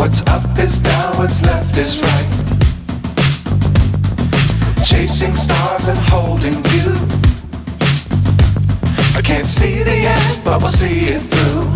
What's up is down, what's left is right. Chasing stars and holding you. I can't see the end, but we'll see it through.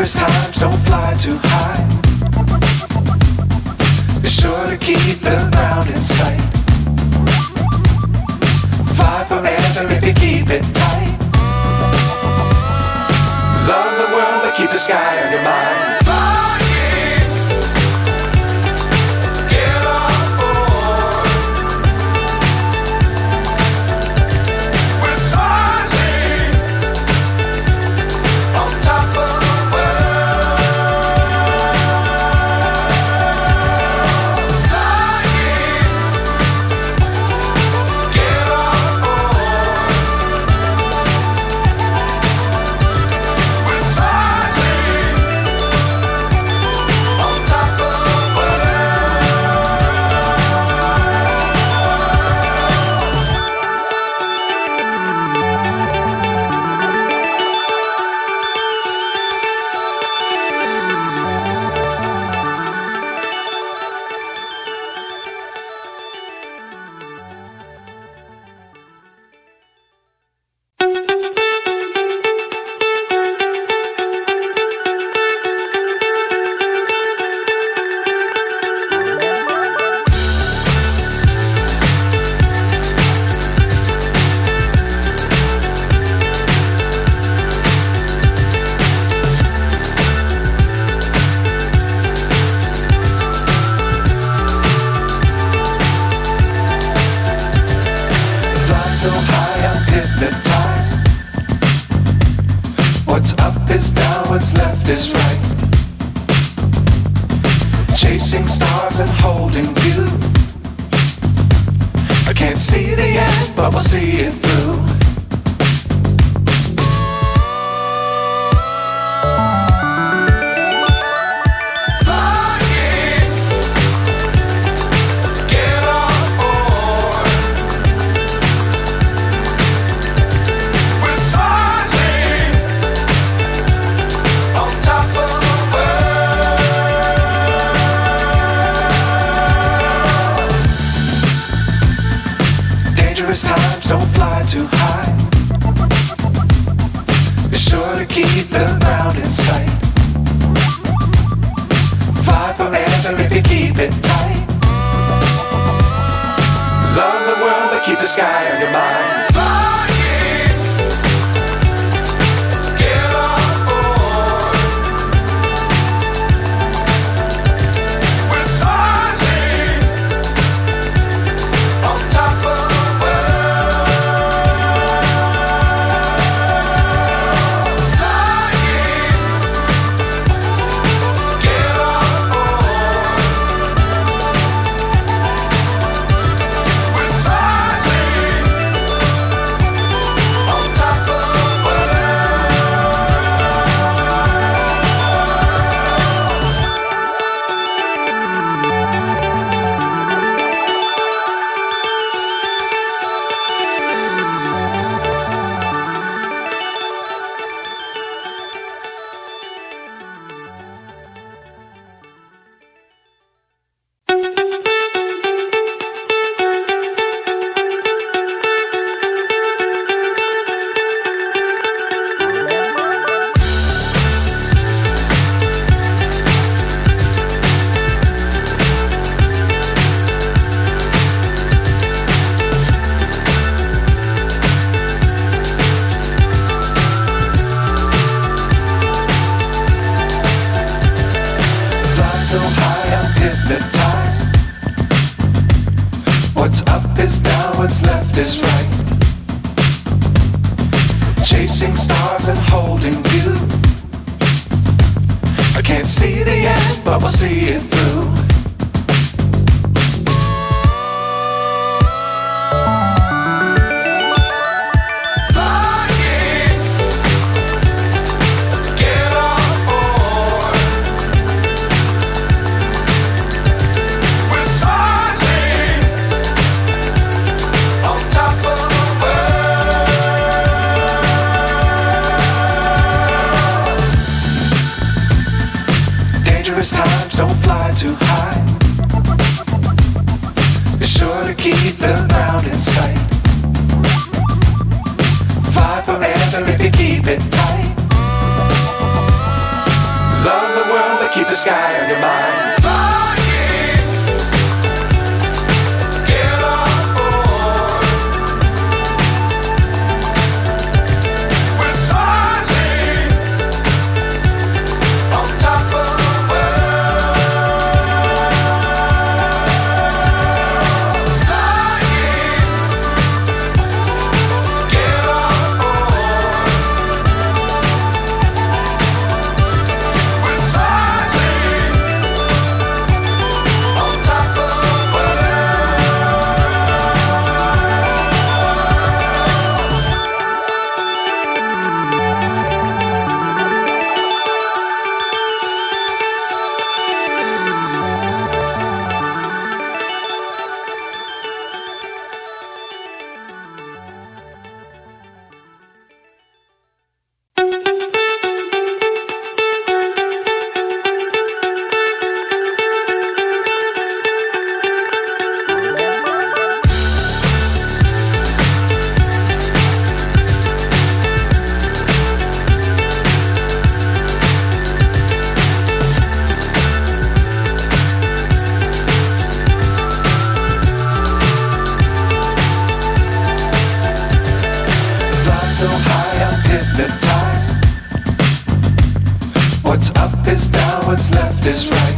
Times don't fly too high. Be sure to keep the ground in sight. Fly forever if you keep it tight. Love the world but keep the sky on your mind. So high I'm hypnotized. What's up is down, what's left is right. Chasing stars and holding you. I can't see the end, but we'll see it through. Times don't fly too high. Be sure to keep the ground in sight. Fly forever if you keep it tight. Love the world but keep the sky on your mind. So high I'm hypnotized. What's up is down, what's left is right. Chasing stars and holding you. I can't see the end, but we'll see it through. fly too high. Be sure to keep the ground in sight. Fly forever if you keep it tight. Love the world but keep the sky on your mind. Flying, get on board. We're soaring on top of the world. Flying, get on board. We're soaring on top of the so high I'm hypnotized. What's up is down, what's left is right.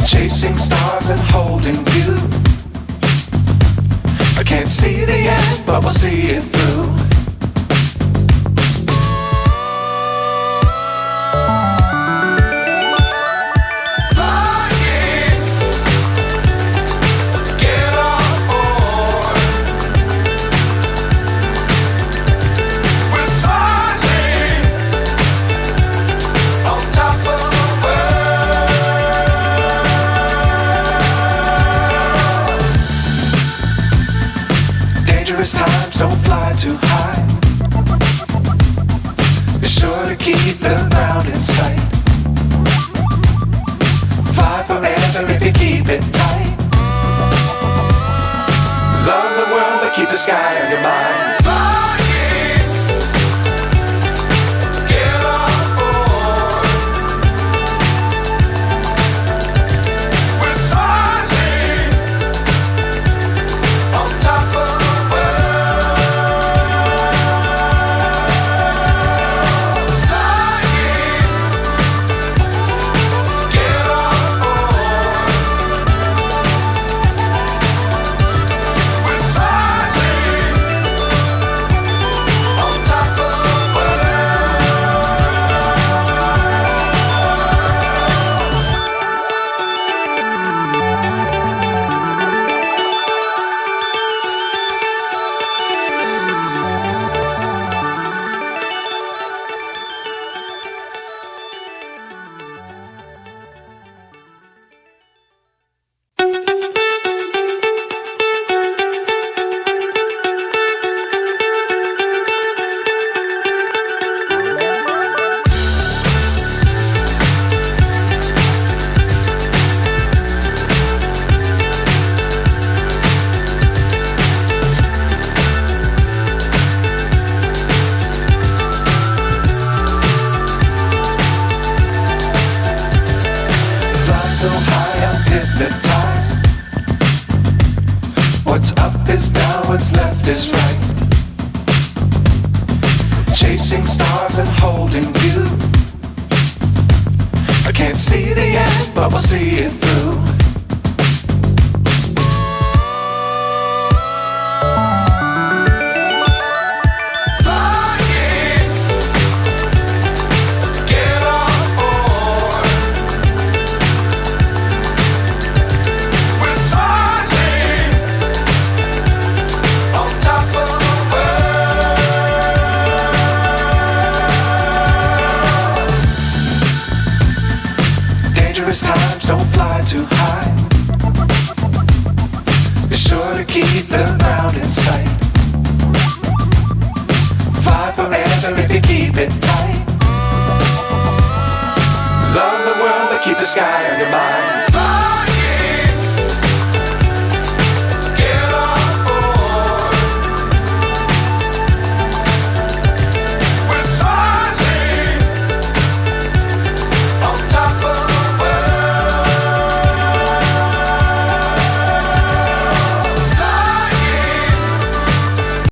Chasing stars and holding you. I can't see the end, but we'll see it through. Flying, get on board. We're soaring on top of the world. Dangerous times, don't fly too high. Be sure to keep the ground in sight. Fly forever if you keep it tight. Love the world but keep the sky on your mind. Flying, get on board. We're soaring on top of the world. Flying, get on board. We're soaring on top of the world. Fly so high I'm hypnotized. What's up is down, what's left is right. Chasing stars and holding you. I can't see the end, but we'll see it through. Flying, get on board. We're soaring on top of the world. Dangerous times, don't fly too high. Be sure to keep the ground in sight. Fly forever if you keep it tight. Love the world keep the sky on your mind.